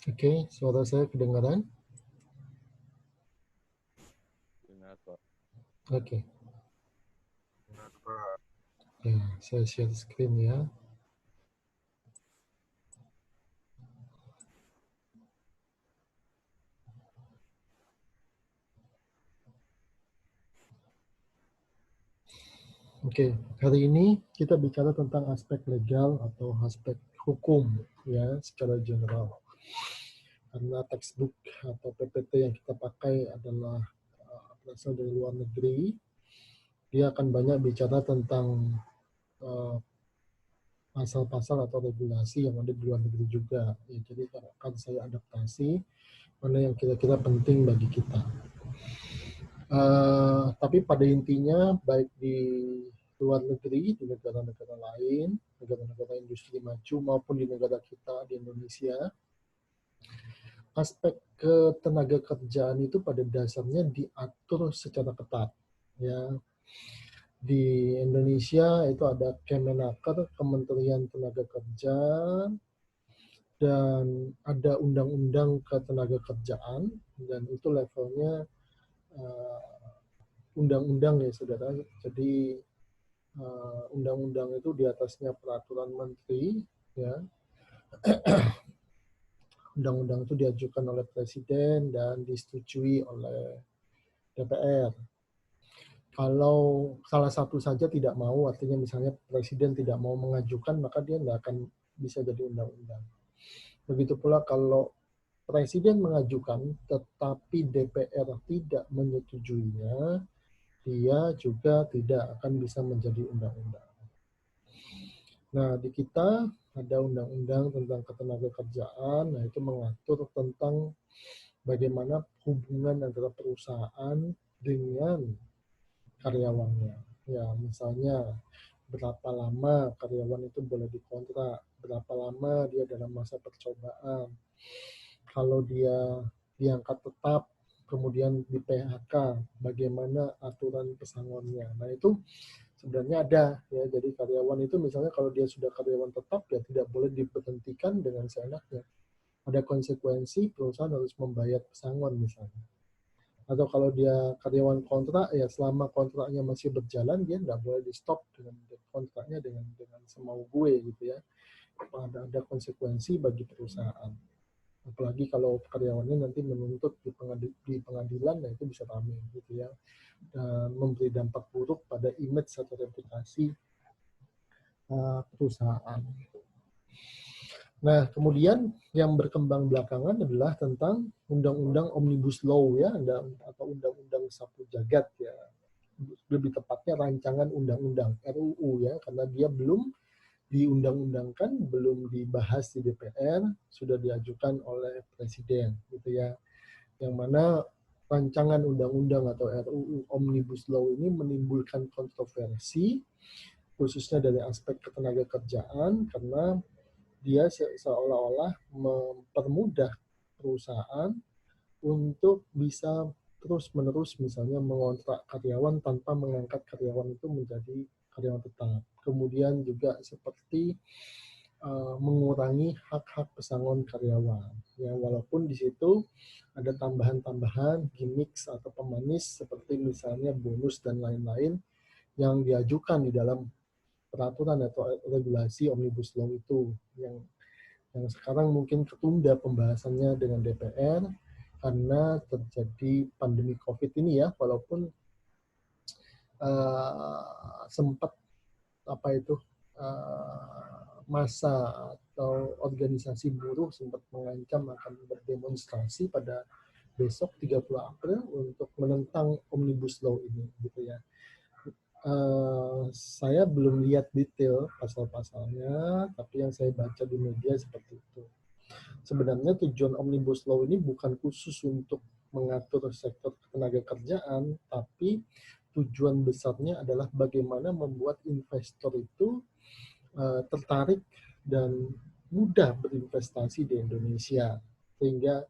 Oke, suara saya kedengaran? Dengar Pak. Oke, Dengar Pak. ya, saya share screen ya. Oke, hari ini kita bicara tentang aspek legal atau aspek hukum ya secara general. Karena textbook atau PPT yang kita pakai adalah berasal dari luar negeri, dia akan banyak bicara tentang uh, pasal-pasal atau regulasi yang ada di luar negeri juga. Ya, jadi akan saya adaptasi mana yang kira-kira penting bagi kita. Tapi pada intinya baik di luar negeri, di negara-negara lain, negara-negara industri maju maupun di negara kita di Indonesia, aspek ketenaga kerjaan itu pada dasarnya diatur secara ketat. Ya, di Indonesia itu ada Kemenaker, Kementerian Tenaga Kerja, dan ada Undang-Undang Ketenagakerjaan, dan itu levelnya undang-undang ya saudara. Jadi undang-undang itu di atasnya peraturan menteri, ya. Undang-undang itu diajukan oleh presiden dan disetujui oleh DPR. Kalau salah satu saja tidak mau, artinya misalnya presiden tidak mau mengajukan, maka dia tidak akan bisa jadi undang-undang. Begitu pula kalau presiden mengajukan, tetapi DPR tidak menyetujuinya, dia juga tidak akan bisa menjadi undang-undang. Nah, di kita ada undang-undang tentang ketenagakerjaan, nah itu mengatur tentang bagaimana hubungan antara perusahaan dengan karyawannya. Ya, misalnya berapa lama karyawan itu boleh dikontrak, berapa lama dia dalam masa percobaan. Kalau dia diangkat tetap, kemudian di PHK, bagaimana aturan pesangonnya. Nah, itu sebenarnya ada ya. Jadi karyawan itu misalnya kalau dia sudah karyawan tetap ya tidak boleh diberhentikan dengan seenaknya. Ada konsekuensi, perusahaan harus membayar pesangon misalnya. Atau kalau dia karyawan kontrak ya selama kontraknya masih berjalan dia nggak boleh di stop dengan kontraknya dengan semau gue gitu ya. Ada konsekuensi bagi perusahaan. Apalagi kalau karyawannya nanti menuntut di pengadilan, nah itu bisa rame gitu ya. Dan memberi dampak buruk pada image atau reputasi perusahaan. Nah, kemudian yang berkembang belakangan adalah tentang undang-undang omnibus law ya, atau undang-undang sapu jagat ya. Lebih tepatnya rancangan undang-undang RUU ya, karena dia belum diundang-undangkan, belum dibahas di DPR, sudah diajukan oleh presiden gitu ya. Yang mana rancangan undang-undang atau RUU omnibus law ini menimbulkan kontroversi khususnya dari aspek ketenagakerjaan karena dia seolah-olah mempermudah perusahaan untuk bisa terus-menerus misalnya mengontrak karyawan tanpa mengangkat karyawan itu menjadi karyawan tetap. Kemudian juga seperti mengurangi hak-hak pesangon karyawan. Ya, walaupun di situ ada tambahan-tambahan gimmick atau pemanis seperti misalnya bonus dan lain-lain yang diajukan di dalam peraturan atau regulasi omnibus law itu yang sekarang mungkin ketunda pembahasannya dengan DPR karena terjadi pandemi COVID ini ya, walaupun sempat apa itu masa atau organisasi buruh sempat mengancam akan berdemonstrasi pada besok 30 April untuk menentang omnibus law ini gitu ya. Saya belum lihat detail pasal-pasalnya, tapi yang saya baca di media seperti itu. Sebenarnya tujuan omnibus law ini bukan khusus untuk mengatur sektor tenaga kerjaan, tapi tujuan besarnya adalah bagaimana membuat investor itu tertarik dan mudah berinvestasi di Indonesia sehingga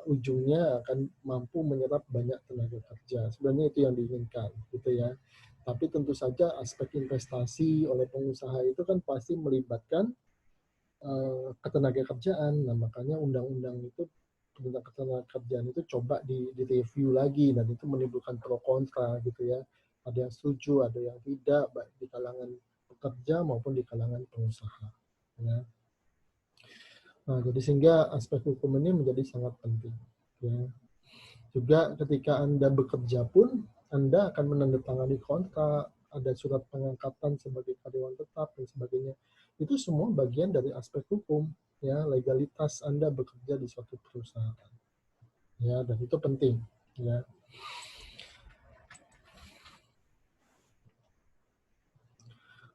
ujungnya akan mampu menyerap banyak tenaga kerja. Sebenarnya itu yang diinginkan, gitu ya. Tapi tentu saja aspek investasi oleh pengusaha itu kan pasti melibatkan ketenagakerjaan. Nah, makanya undang-undang itu tentang ketenagakerjaan itu coba direview lagi, dan itu menimbulkan pro kontra gitu ya. Ada yang setuju, ada yang tidak, baik di kalangan pekerja maupun di kalangan pengusaha. Ya. Nah, jadi sehingga aspek hukum ini menjadi sangat penting. Ya. Juga ketika Anda bekerja pun, Anda akan menandatangani kontrak, ada surat pengangkatan sebagai karyawan tetap dan sebagainya. Itu semua bagian dari aspek hukum, ya, legalitas Anda bekerja di suatu perusahaan. Ya, dan itu penting, ya.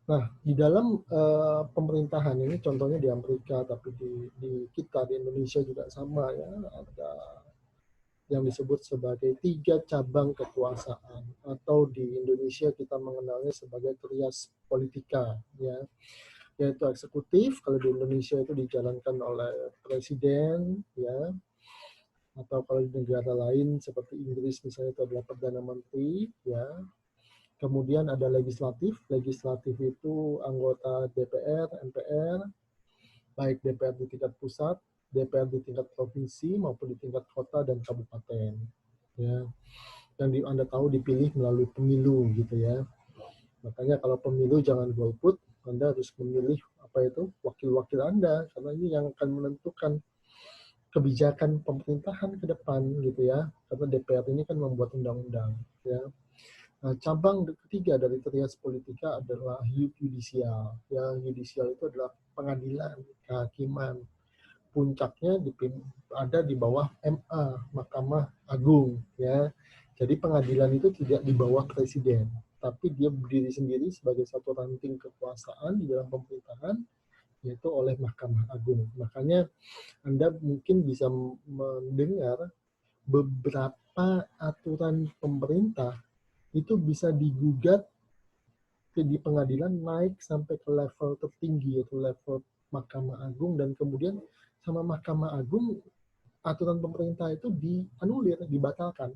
Nah, di dalam pemerintahan ini, contohnya di Amerika, tapi di kita di Indonesia juga sama ya, ada yang disebut sebagai 3 cabang kekuasaan, atau di Indonesia kita mengenalnya sebagai trias politika, ya, yaitu eksekutif. Kalau di Indonesia itu dijalankan oleh presiden, ya, atau kalau di negara lain seperti Inggris misalnya itu adalah perdana menteri, ya. Kemudian ada legislatif. Legislatif itu anggota DPR, MPR, baik DPR di tingkat pusat, DPR di tingkat provinsi maupun di tingkat kota dan kabupaten. Ya, yang Anda tahu dipilih melalui pemilu gitu ya. Makanya kalau pemilu jangan golput, Anda harus memilih apa itu wakil-wakil Anda, karena ini yang akan menentukan kebijakan pemerintahan ke depan gitu ya. Karena DPR ini kan membuat undang-undang ya. Nah, cabang ketiga dari trias politika adalah yudisial. Yang yudisial itu adalah pengadilan, kehakiman. Puncaknya ada di bawah MA, Mahkamah Agung. Ya. Jadi pengadilan itu tidak di bawah presiden, tapi dia berdiri sendiri sebagai satu ranting kekuasaan di dalam pemerintahan, yaitu oleh Mahkamah Agung. Makanya Anda mungkin bisa mendengar beberapa aturan pemerintah itu bisa digugat di pengadilan naik sampai ke level tertinggi, yaitu level Mahkamah Agung, dan kemudian sama Mahkamah Agung aturan pemerintah itu dianulir, dibatalkan.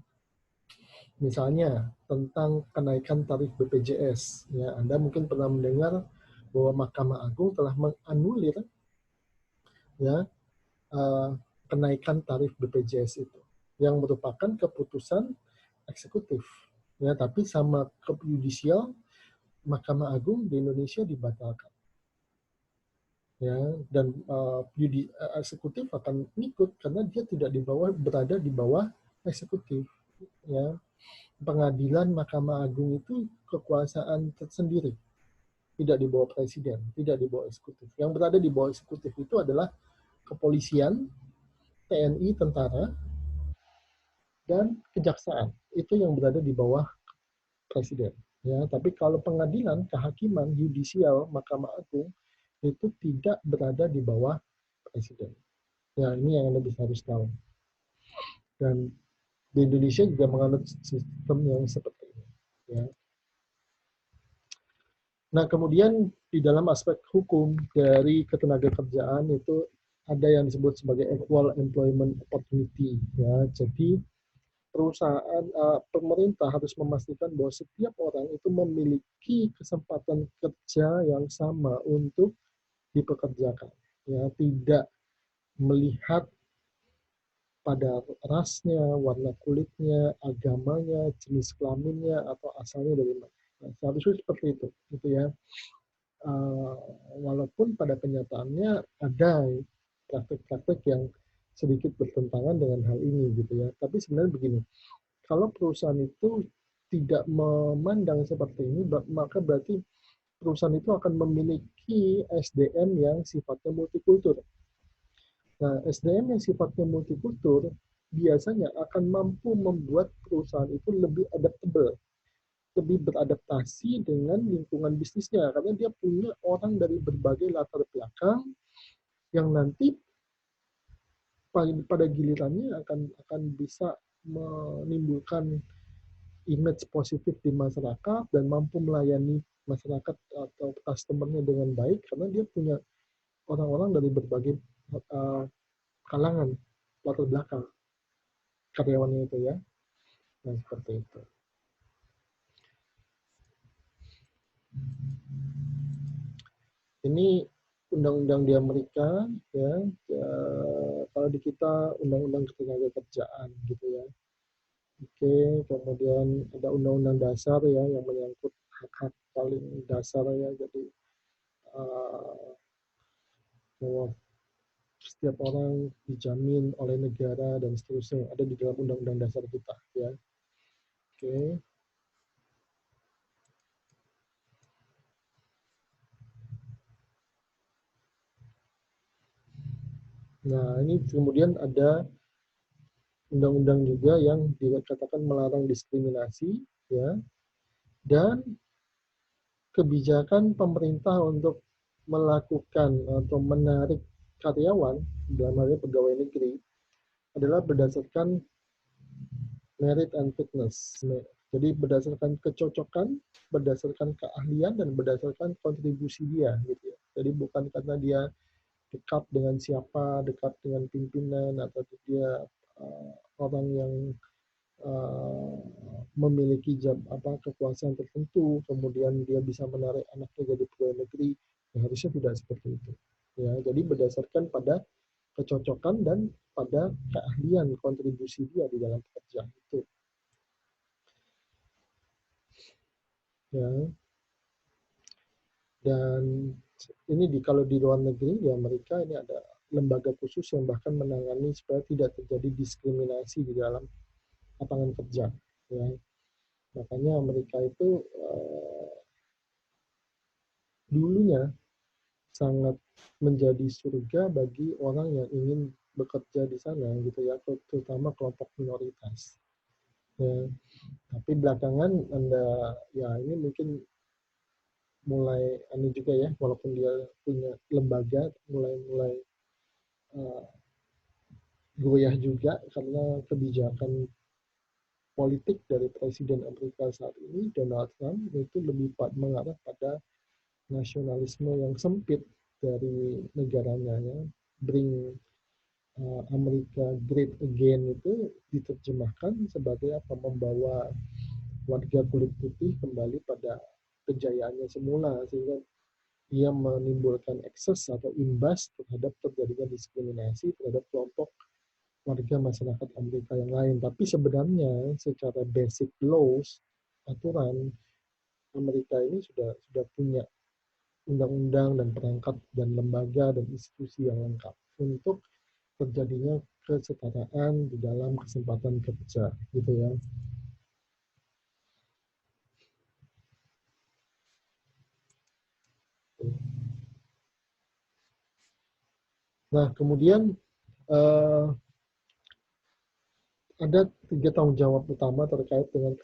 Misalnya tentang kenaikan tarif BPJS, ya, Anda mungkin pernah mendengar bahwa Mahkamah Agung telah menganulir ya kenaikan tarif BPJS itu, yang merupakan keputusan eksekutif, ya, tapi sama ke yudisial Mahkamah Agung di Indonesia dibatalkan, ya, dan eksekutif akan ikut karena dia tidak berada di bawah eksekutif, ya. Pengadilan Mahkamah Agung itu kekuasaan tersendiri, tidak di bawah presiden, tidak di bawah eksekutif. Yang berada di bawah eksekutif itu adalah kepolisian, TNI, tentara, dan kejaksaan. Itu yang berada di bawah presiden. Ya, tapi kalau pengadilan, kehakiman, yudisial, Mahkamah Agung itu tidak berada di bawah presiden. Ya, ini yang Anda harus tahu. Dan di Indonesia juga menganut sistem yang seperti ini. Ya. Nah, kemudian di dalam aspek hukum dari ketenagakerjaan itu ada yang disebut sebagai equal employment opportunity. Ya, jadi perusahaan pemerintah harus memastikan bahwa setiap orang itu memiliki kesempatan kerja yang sama untuk dipekerjakan. Ya, tidak melihat pada rasnya, warna kulitnya, agamanya, jenis kelaminnya, atau asalnya dari mana. Nah, seharusnya seperti itu, gitu ya. Walaupun pada kenyataannya ada praktek-praktek yang sedikit bertentangan dengan hal ini, gitu ya. Tapi sebenarnya begini, kalau perusahaan itu tidak memandang seperti ini, maka berarti perusahaan itu akan memiliki SDM yang sifatnya multikultur. Nah, SDM yang sifatnya multikultur biasanya akan mampu membuat perusahaan itu lebih adaptable, lebih beradaptasi dengan lingkungan bisnisnya, karena dia punya orang dari berbagai latar belakang yang nanti pada gilirannya akan bisa menimbulkan image positif di masyarakat dan mampu melayani masyarakat atau customer-nya dengan baik karena dia punya orang-orang dari berbagai kalangan latar belakang karyawannya itu ya. Nah, seperti itu. Ini undang-undang di Amerika, ya, kalau di kita undang-undang ketenagakerjaan gitu ya. Oke, kemudian ada undang-undang dasar ya yang menyangkut hak-hak paling dasar ya, jadi bahwa setiap orang dijamin oleh negara dan seterusnya ada di dalam undang-undang dasar kita ya. Oke. Nah, ini kemudian ada undang-undang juga yang dikatakan melarang diskriminasi ya, dan kebijakan pemerintah untuk melakukan atau menarik karyawan dalam halnya pegawai negeri adalah berdasarkan merit and fitness. Jadi berdasarkan kecocokan, berdasarkan keahlian, dan berdasarkan kontribusi dia gitu ya. Jadi bukan karena dia dekat dengan siapa, dekat dengan pimpinan, atau dia orang yang memiliki kekuasaan tertentu, kemudian dia bisa menarik anaknya jadi pegawai negeri, ya harusnya tidak seperti itu. Ya, jadi berdasarkan pada kecocokan dan pada keahlian kontribusi dia di dalam pekerjaan itu. Ya. Dan ini kalau di luar negeri, di Amerika ini ada lembaga khusus yang bahkan menangani supaya tidak terjadi diskriminasi di dalam lapangan kerja. Ya. Makanya Amerika itu dulunya sangat menjadi surga bagi orang yang ingin bekerja di sana gitu ya, terutama kelompok minoritas. Ya. Tapi belakangan ya ini mungkin mulai juga ya, walaupun dia punya lembaga mulai goyah juga karena kebijakan politik dari Presiden Amerika saat ini, Donald Trump, itu lebih mengarah pada nasionalisme yang sempit dari negaranya ya. Bring Amerika Great Again itu diterjemahkan sebagai apa, membawa warga kulit putih kembali pada kejayaannya semula, sehingga ia menimbulkan ekses atau imbas terhadap terjadinya diskriminasi terhadap kelompok warga masyarakat Amerika yang lain. Tapi sebenarnya secara basic laws, aturan, Amerika ini sudah punya undang-undang dan perangkat dan lembaga dan institusi yang lengkap untuk terjadinya kesetaraan di dalam kesempatan kerja, gitu ya. Nah, kemudian ada 3 tanggung jawab utama terkait dengan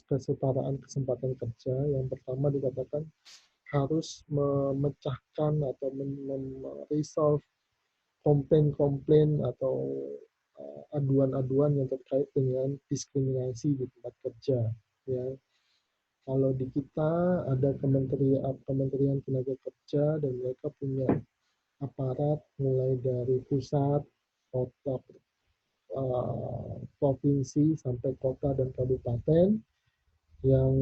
kesetaraan kesempatan kerja. Yang pertama dikatakan harus memecahkan atau resolve komplain-komplain atau aduan-aduan yang terkait dengan diskriminasi di tempat kerja. Ya. Kalau di kita ada Kementerian Tenaga Kerja dan mereka punya aparat mulai dari pusat, kota, provinsi sampai kota dan kabupaten yang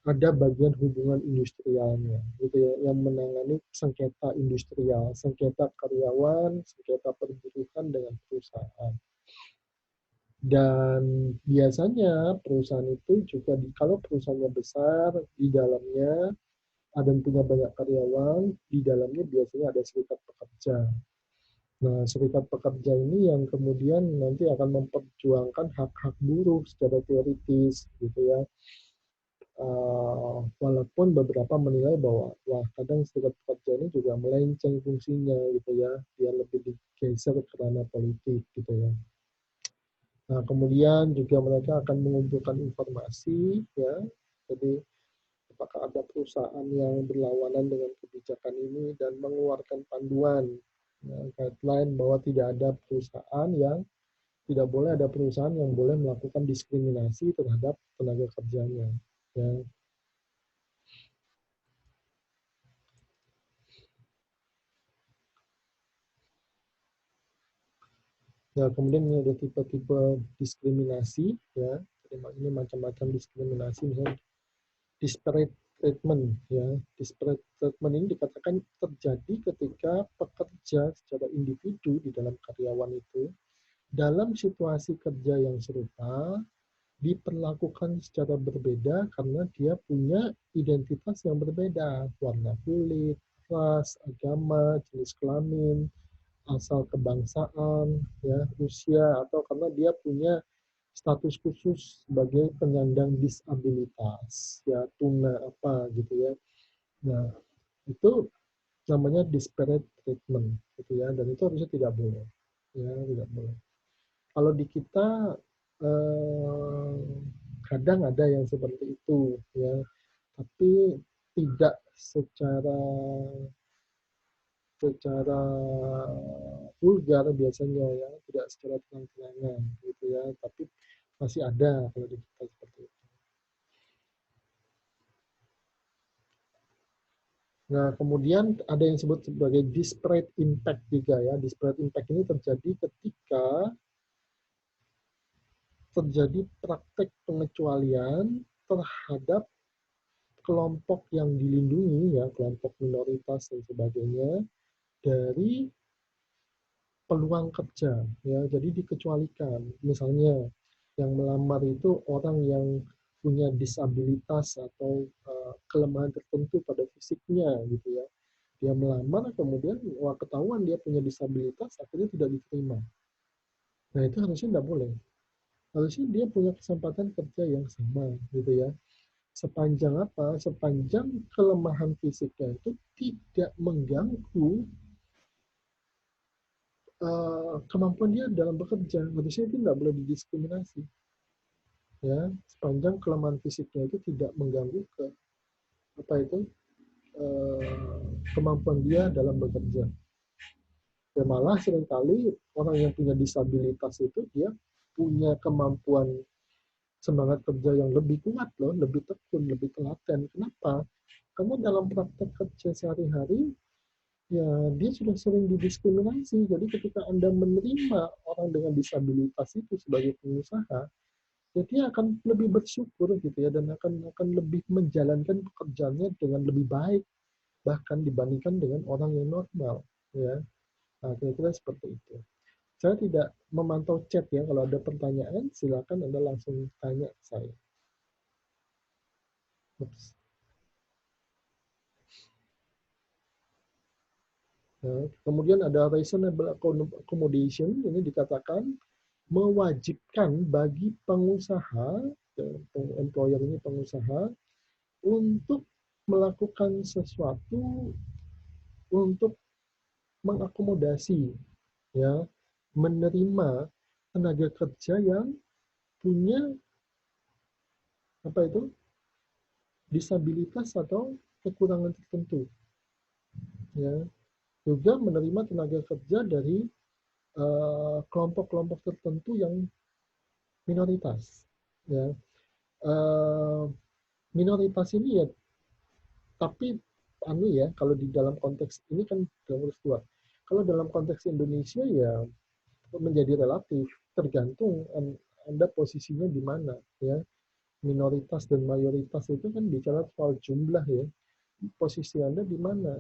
ada bagian hubungan industrialnya, gitu ya, yang menangani sengketa industrial, sengketa karyawan, sengketa perburuhan dengan perusahaan. Dan biasanya perusahaan itu juga kalau perusahaannya besar, di dalamnya ada yang punya banyak karyawan, di dalamnya biasanya ada serikat pekerja. Nah, serikat pekerja ini yang kemudian nanti akan memperjuangkan hak-hak buruh secara teoritis, gitu ya. Walaupun beberapa menilai bahwa kadang serikat pekerja ini juga melenceng fungsinya, gitu ya. Dia lebih digeser ke ranah politik, gitu ya. Nah, kemudian juga mereka akan mengumpulkan informasi, ya. Jadi apakah ada perusahaan yang berlawanan dengan kebijakan ini dan mengeluarkan panduan, ya, guideline bahwa tidak boleh ada perusahaan yang boleh melakukan diskriminasi terhadap tenaga kerjanya. Ya. Nah, kemudian ini ada tipe-tipe diskriminasi, ya. Ini macam-macam diskriminasi, misalnya disparate treatment, ya. Disparate treatment ini dikatakan terjadi ketika pekerja secara individu di dalam karyawan itu dalam situasi kerja yang serupa diperlakukan secara berbeda karena dia punya identitas yang berbeda, warna kulit, ras, agama, jenis kelamin, asal kebangsaan, ya, usia, atau karena dia punya status khusus sebagai penyandang disabilitas, ya, tuna apa gitu ya. Nah, itu namanya disparate treatment gitu ya, dan itu harusnya tidak boleh. Ya, tidak boleh. Kalau di kita kadang ada yang seperti itu ya, tapi tidak secara vulgar biasanya ya, tidak secara terang-terangan gitu ya, tapi masih ada kalau di kita seperti itu. Nah, kemudian ada yang disebut sebagai disparate impact juga ya. Disparate impact ini terjadi ketika terjadi praktek pengecualian terhadap kelompok yang dilindungi ya, kelompok minoritas dan sebagainya dari peluang kerja ya. Jadi dikecualikan. Misalnya yang melamar itu orang yang punya disabilitas atau kelemahan tertentu pada fisiknya gitu ya. Dia melamar kemudian ketahuan dia punya disabilitas akhirnya tidak diterima. Nah, itu harusnya tidak boleh. Harusnya dia punya kesempatan kerja yang sama gitu ya. Sepanjang apa? Sepanjang kelemahan fisiknya itu tidak mengganggu kemampuan dia dalam bekerja. Harusnya itu tidak boleh didiskriminasi. Ya, sepanjang kelemahan fisiknya itu tidak mengganggu ke apa itu kemampuan dia dalam bekerja. Ya, malah seringkali orang yang punya disabilitas itu dia punya kemampuan semangat kerja yang lebih kuat loh, lebih tekun, lebih telaten. Kenapa? Karena dalam praktek kerja sehari-hari, ya dia sudah sering didiskriminasi. Jadi ketika Anda menerima orang dengan disabilitas itu sebagai pengusaha, ya dia akan lebih bersyukur gitu ya, dan akan lebih menjalankan pekerjaannya dengan lebih baik bahkan dibandingkan dengan orang yang normal, ya. Nah, kira-kira seperti itu. Saya tidak memantau chat ya. Kalau ada pertanyaan, silakan Anda langsung tanya ke saya. Oops. Nah, kemudian ada reasonable accommodation, ini dikatakan mewajibkan bagi pengusaha, employer ini pengusaha, untuk melakukan sesuatu untuk mengakomodasi, ya, menerima tenaga kerja yang punya apa itu disabilitas atau kekurangan tertentu, ya, juga menerima tenaga kerja dari kelompok-kelompok tertentu yang minoritas, ya. Minoritas ini ya, tapi anu ya, kalau di dalam konteks ini kan harus dua. Kalau dalam konteks Indonesia ya menjadi relatif, tergantung Anda posisinya di mana ya. Minoritas dan mayoritas itu kan bicara soal jumlah ya. Posisi Anda di mana?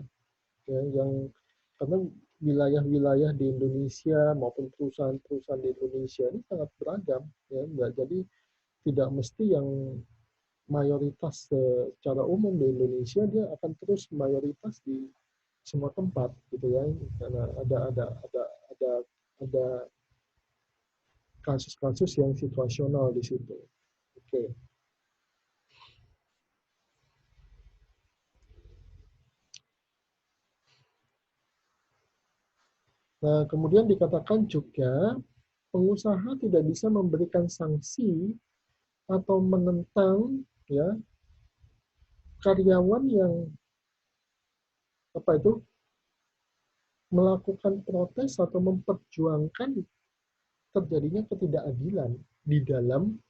Ya, yang karena wilayah-wilayah di Indonesia maupun perusahaan-perusahaan di Indonesia ini sangat beragam ya, enggak, jadi tidak mesti yang mayoritas secara umum di Indonesia dia akan terus mayoritas di semua tempat gitu ya, karena ada kasus-kasus yang situasional di situ. Oke. Nah, kemudian dikatakan juga pengusaha tidak bisa memberikan sanksi atau menentang ya karyawan yang apa itu melakukan protes atau memperjuangkan terjadinya ketidakadilan di dalam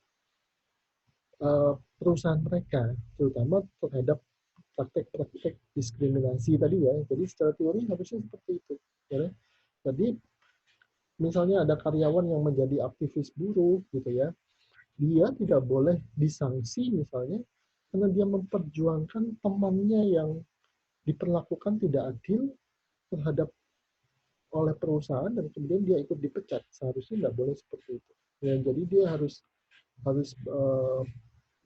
perusahaan mereka, terutama terhadap praktek-praktek diskriminasi tadi ya. Jadi secara teori harusnya seperti itu. Ya. Jadi misalnya ada karyawan yang menjadi aktivis buruh gitu ya, dia tidak boleh disanksi misalnya karena dia memperjuangkan temannya yang diperlakukan tidak adil terhadap oleh perusahaan dan kemudian dia ikut dipecat. Seharusnya nggak boleh seperti itu. Ya, jadi dia harus harus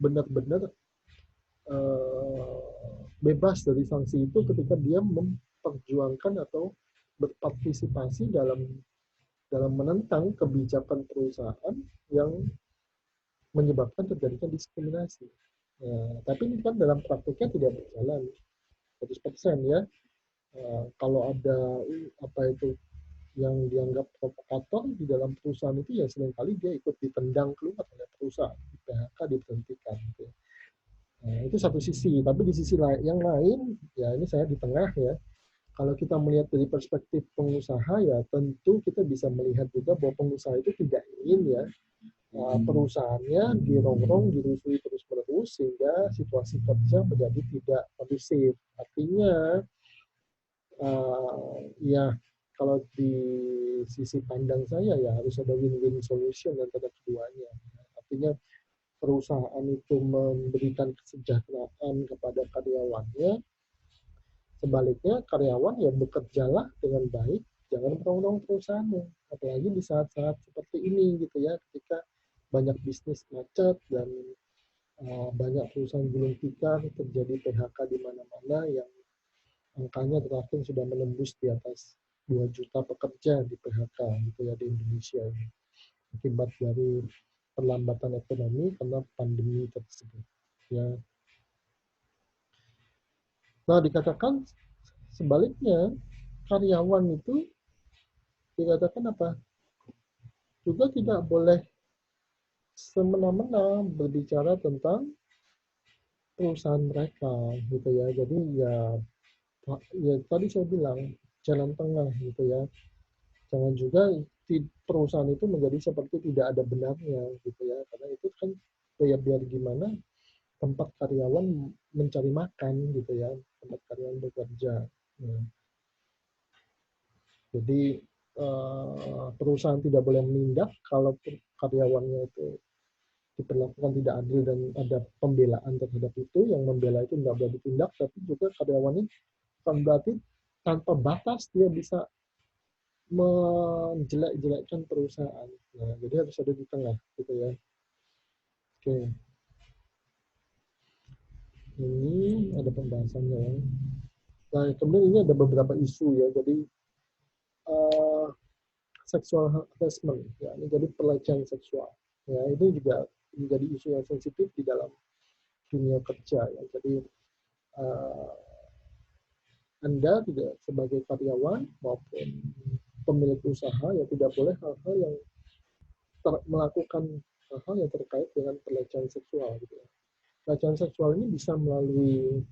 benar-benar bebas dari sanksi itu ketika dia memperjuangkan atau berpartisipasi dalam menentang kebijakan perusahaan yang menyebabkan terjadinya diskriminasi. Nah, tapi ini kan dalam praktiknya tidak berjalan 100% ya. Kalau ada apa itu yang dianggap provokator di dalam perusahaan itu ya seringkali dia ikut ditendang keluar oleh perusahaan, di PHK, diberhentikan. Gitu. Nah, itu satu sisi, tapi di sisi yang lain, ya ini saya di tengah ya. Kalau kita melihat dari perspektif pengusaha ya tentu kita bisa melihat juga bahwa pengusaha itu tidak ingin ya perusahaannya dirongrong, dirusui terus-menerus sehingga situasi kerja menjadi tidak kondusif. Artinya ya kalau di sisi pandang saya ya harus ada win-win solution antara keduanya. Artinya perusahaan itu memberikan kesejahteraan kepada karyawannya, sebaliknya karyawan ya bekerjalah dengan baik, jangan merongrong perusahaannya. Apalagi di saat-saat seperti ini gitu ya, ketika banyak bisnis macet dan banyak perusahaan gulung tikar, terjadi PHK di mana-mana yang angkanya terakhir sudah menembus di atas 2 juta pekerja di PHK gitu ya di Indonesia ini. Akibat dari perlambatan ekonomi karena pandemi tersebut. Ya. Nah, dikatakan sebaliknya karyawan itu dikatakan apa? Juga tidak boleh semena-mena berbicara tentang perusahaan mereka gitu ya. Jadi ya tadi saya bilang jalan tengah gitu ya. Jangan juga perusahaan itu menjadi seperti tidak ada benarnya gitu ya. Karena itu kan biar gimana tempat karyawan mencari makan gitu ya, tempat karyawan bekerja. Ya. Jadi perusahaan tidak boleh menindak kalau karyawannya itu diperlakukan tidak adil dan ada pembelaan terhadap itu, yang membela itu tidak boleh ditindak, tapi juga karyawannya bukan berarti tanpa batas dia bisa menjelek-jelekkan perusahaan. Nah, jadi harus ada di tengah, gitu ya. Oke, ini ada pembahasannya. Nah, kemudian ini ada beberapa isu ya. Jadi sexual harassment, ya, ini jadi pelecehan seksual. Ya, ini juga menjadi isu yang sensitif di dalam dunia kerja. Ya. Jadi Anda tidak sebagai karyawan maupun pemilik usaha ya tidak boleh hal-hal yang melakukan hal-hal yang terkait dengan pelecehan seksual. Gitu ya. Pelecehan seksual ini bisa melalui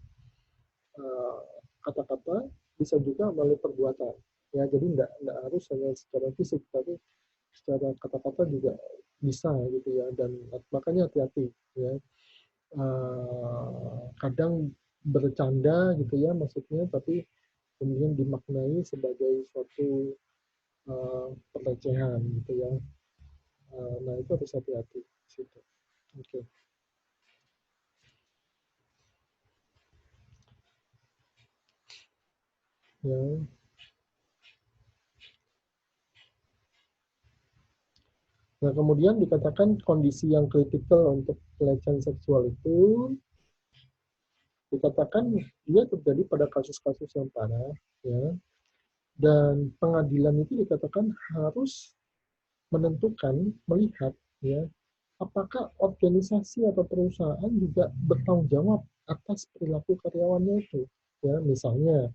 kata-kata, bisa juga melalui perbuatan. Ya, jadi tidak harus hanya secara fisik, tapi secara kata-kata juga bisa gitu ya. Dan makanya hati-hati ya. Kadang bercanda gitu ya maksudnya, tapi kemudian dimaknai sebagai suatu pelecehan gitu ya. Nah itu harus hati-hati situ. Oke. Ya. Nah kemudian dikatakan kondisi yang kritikal untuk pelecehan seksual itu dikatakan dia terjadi pada kasus-kasus yang parah, ya. Dan pengadilan itu dikatakan harus menentukan, melihat, ya, apakah organisasi atau perusahaan juga bertanggung jawab atas perilaku karyawannya itu. Ya, misalnya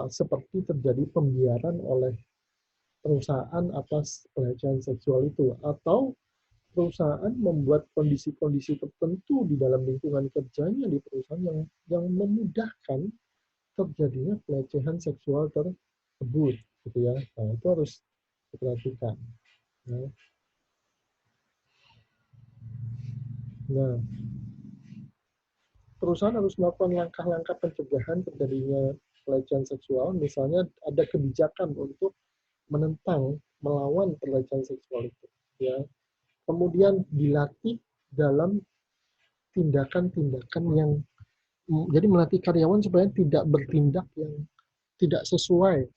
seperti terjadi pembiaran oleh perusahaan atas pelecehan seksual itu, atau perusahaan membuat kondisi-kondisi tertentu di dalam lingkungan kerjanya di perusahaan yang memudahkan terjadinya pelecehan seksual tersebut, gitu ya. Nah, itu harus diperhatikan. Ya. Nah, perusahaan harus melakukan langkah-langkah pencegahan terjadinya pelecehan seksual, misalnya ada kebijakan untuk menentang, melawan pelecehan seksual itu. Ya. Kemudian dilatih dalam tindakan-tindakan yang jadi melatih karyawan supaya tidak bertindak yang tidak sesuai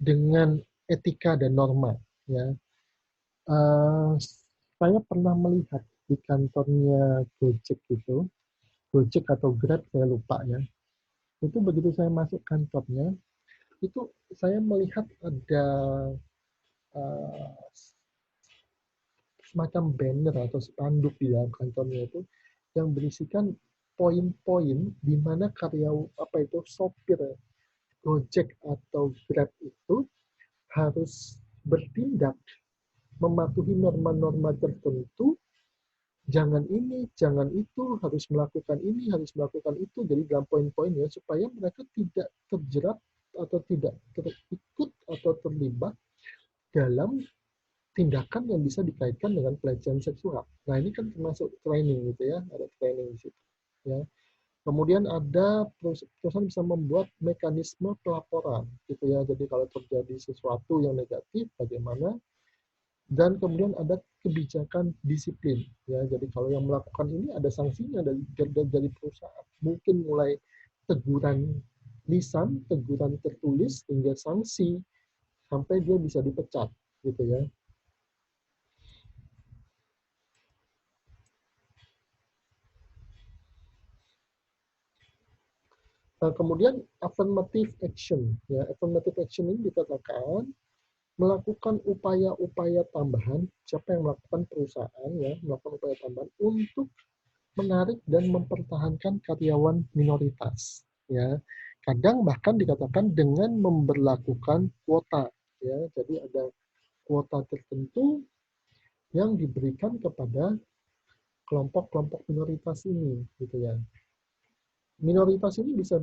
dengan etika dan norma. Ya, saya pernah melihat di kantornya Gojek itu, Gojek atau Grab saya lupa ya. Itu begitu saya masuk kantornya, itu saya melihat ada semacam banner atau spanduk di dalam kantornya itu yang berisikan poin-poin di mana sopir Gojek atau Grab itu harus bertindak mematuhi norma-norma tertentu, jangan ini, jangan itu, harus melakukan ini, harus melakukan itu. Jadi dalam poin-poinnya supaya mereka tidak terjerat atau tidak terikut atau terlibat dalam tindakan yang bisa dikaitkan dengan pelecehan seksual. Nah, ini kan termasuk training gitu ya, ada training di situ. Ya. Kemudian ada perusahaan bisa membuat mekanisme pelaporan gitu ya. Jadi kalau terjadi sesuatu yang negatif bagaimana, dan kemudian ada kebijakan disiplin ya. Jadi kalau yang melakukan ini ada sanksinya dari perusahaan. Mungkin mulai teguran lisan, teguran tertulis hingga sanksi sampai dia bisa dipecat gitu ya. Nah, kemudian affirmative action. Ya, affirmative action ini dikatakan melakukan upaya-upaya tambahan, siapa yang melakukan perusahaan ya, melakukan upaya tambahan untuk menarik dan mempertahankan karyawan minoritas. Ya, kadang bahkan dikatakan dengan memberlakukan kuota. Ya, jadi ada kuota tertentu yang diberikan kepada kelompok-kelompok minoritas ini, gitu ya. Minoritas ini bisa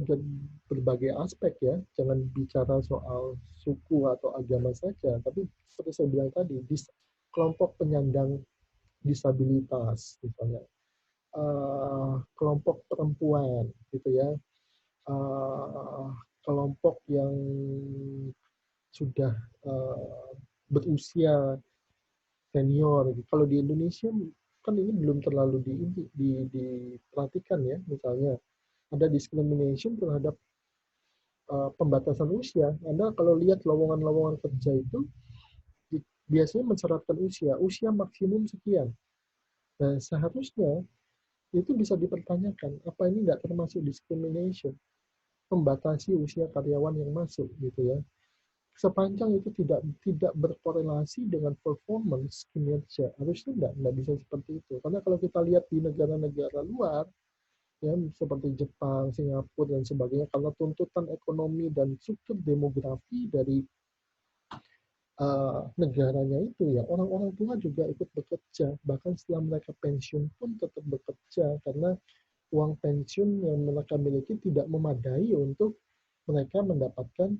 berbagai aspek ya, jangan bicara soal suku atau agama saja, tapi seperti saya bilang tadi, kelompok penyandang disabilitas misalnya, kelompok perempuan gitu ya, kelompok yang sudah berusia senior. Kalau di Indonesia kan ini belum terlalu diperhatikan ya, misalnya ada discrimination terhadap pembatasan usia. Anda kalau lihat lowongan-lowongan kerja itu biasanya mensyaratkan usia maksimum sekian. Nah, seharusnya itu bisa dipertanyakan, apa ini nggak termasuk discrimination, membatasi usia karyawan yang masuk gitu ya. Sepanjang itu tidak berkorelasi dengan performance kinerja, harusnya nggak bisa seperti itu. Karena kalau kita lihat di negara-negara luar, ya seperti Jepang, Singapura dan sebagainya, karena tuntutan ekonomi dan struktur demografi dari negaranya itu ya orang-orang tua juga ikut bekerja, bahkan setelah mereka pensiun pun tetap bekerja karena uang pensiun yang mereka miliki tidak memadai untuk mereka mendapatkan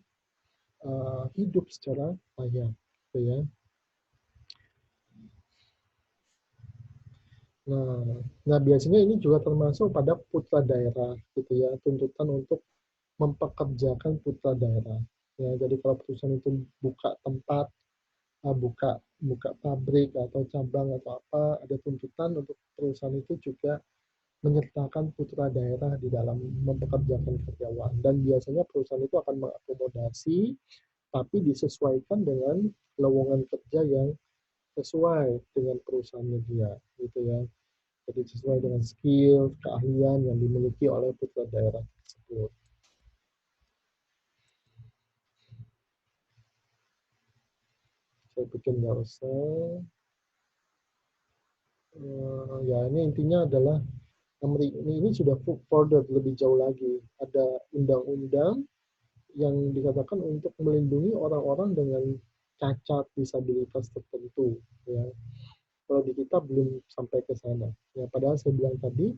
hidup secara layak, gitu ya. Nah, biasanya ini juga termasuk pada putra daerah, gitu ya, tuntutan untuk mempekerjakan putra daerah. Ya, jadi kalau perusahaan itu buka tempat, buka pabrik atau cabang atau apa, ada tuntutan untuk perusahaan itu juga menyertakan putra daerah di dalam mempekerjakan karyawan. Dan biasanya perusahaan itu akan mengakomodasi, tapi disesuaikan dengan lowongan kerja yang sesuai dengan perusahaannya dia, gitu ya. Jadi sesuai dengan skill, keahlian yang dimiliki oleh putra daerah tersebut. Saya bikin nggak usah. Ya ini intinya adalah ini sudah further lebih jauh lagi. Ada undang-undang yang dikatakan untuk melindungi orang-orang dengan cacat disabilitas tertentu. Ya. Kalau di kita belum sampai ke sana. Ya, padahal saya bilang tadi,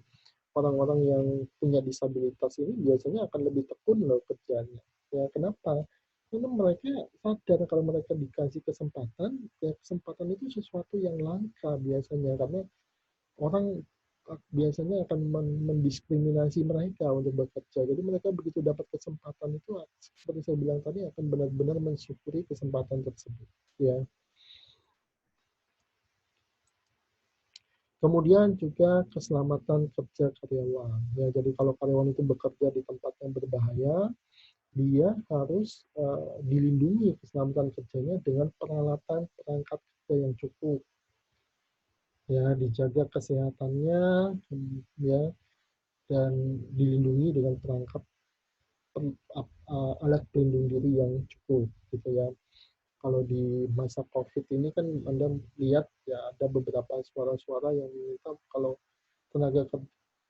orang-orang yang punya disabilitas ini biasanya akan lebih tekun loh kerjanya. Ya, kenapa? Karena mereka sadar kalau mereka dikasih kesempatan, ya kesempatan itu sesuatu yang langka biasanya. Karena orang biasanya akan mendiskriminasi mereka untuk bekerja. Jadi mereka begitu dapat kesempatan itu, seperti saya bilang tadi, akan benar-benar mensyukuri kesempatan tersebut. Ya. Kemudian juga keselamatan kerja karyawan. Ya, jadi kalau karyawan itu bekerja di tempat yang berbahaya, dia harus dilindungi keselamatan kerjanya dengan peralatan perangkat kerja yang cukup. Ya, dijaga kesehatannya, ya, dan dilindungi dengan perangkat alat pelindung diri yang cukup, gitu ya. Kalau di masa COVID ini kan Anda lihat ya ada beberapa suara-suara yang meminta kalau tenaga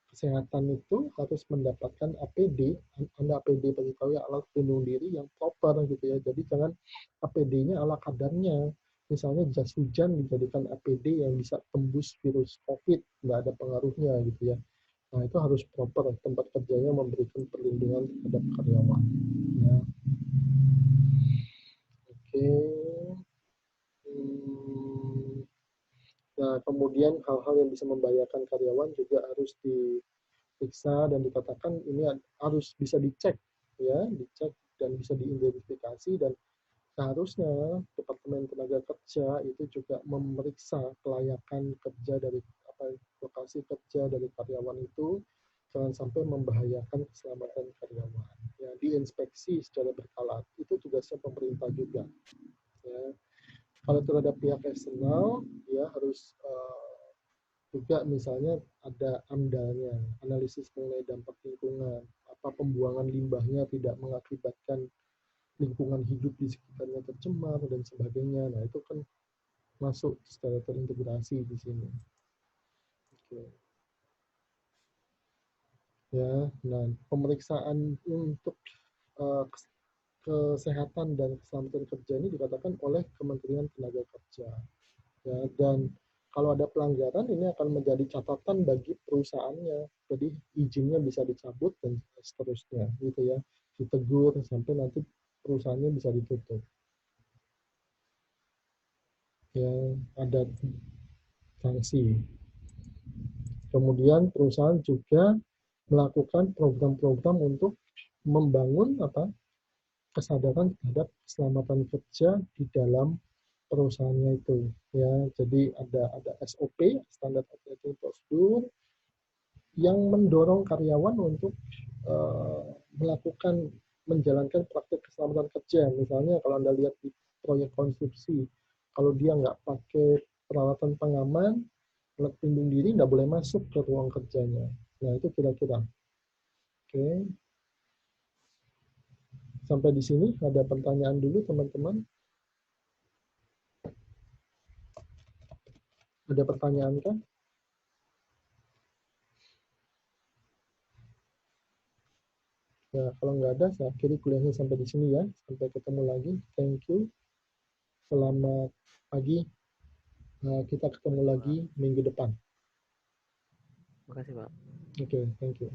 kesehatan itu harus mendapatkan APD, Anda APD bagi tahu ya alat pelindung diri yang proper gitu ya. Jadi jangan APD-nya ala kadarnya. Misalnya jas hujan dijadikan APD yang bisa tembus virus COVID, nggak ada pengaruhnya gitu ya. Nah itu harus proper, tempat kerjanya memberikan perlindungan terhadap karyawan. Ya. Oke. Nah, kemudian hal-hal yang bisa membahayakan karyawan juga harus diperiksa dan dikatakan ini harus bisa dicek, ya, dicek dan bisa diidentifikasi dan seharusnya Departemen Tenaga Kerja itu juga memeriksa kelayakan kerja dari lokasi kerja dari karyawan itu jangan sampai membahayakan keselamatan karyawan. Ya, diinspeksi secara berkala itu tugasnya pemerintah juga. Ya. Kalau terhadap pihak eksternal, dia harus juga misalnya ada AMDAL-nya, analisis mengenai dampak lingkungan, apa pembuangan limbahnya tidak mengakibatkan lingkungan hidup di sekitarnya tercemar dan sebagainya. Nah itu kan masuk secara terintegrasi di sini. Oke. Ya, nah pemeriksaan untuk kesehatan dan keselamatan kerja ini dikatakan oleh Kementerian Tenaga Kerja. Ya, dan kalau ada pelanggaran ini akan menjadi catatan bagi perusahaannya. Jadi izinnya bisa dicabut dan seterusnya gitu ya. Ditegur sampai nanti perusahaannya bisa ditutup. Ya, ada sanksi. Kemudian perusahaan juga melakukan program-program untuk membangun kesadaran terhadap keselamatan kerja di dalam perusahaannya itu ya. Jadi ada SOP, standar operating procedure, yang mendorong karyawan untuk menjalankan praktik keselamatan kerja. Misalnya kalau Anda lihat di proyek konstruksi, kalau dia nggak pakai peralatan pengaman, alat pelindung diri nggak boleh masuk ke ruang kerjanya. Nah itu kira-kira. Oke. Sampai di sini ada pertanyaan dulu teman-teman. Ada pertanyaan kan? Ya, kalau nggak ada, saya akhiri kuliahnya sampai di sini ya. Sampai ketemu lagi. Thank you. Selamat pagi. Kita ketemu lagi minggu depan. Terima kasih, Pak. Oke, thank you.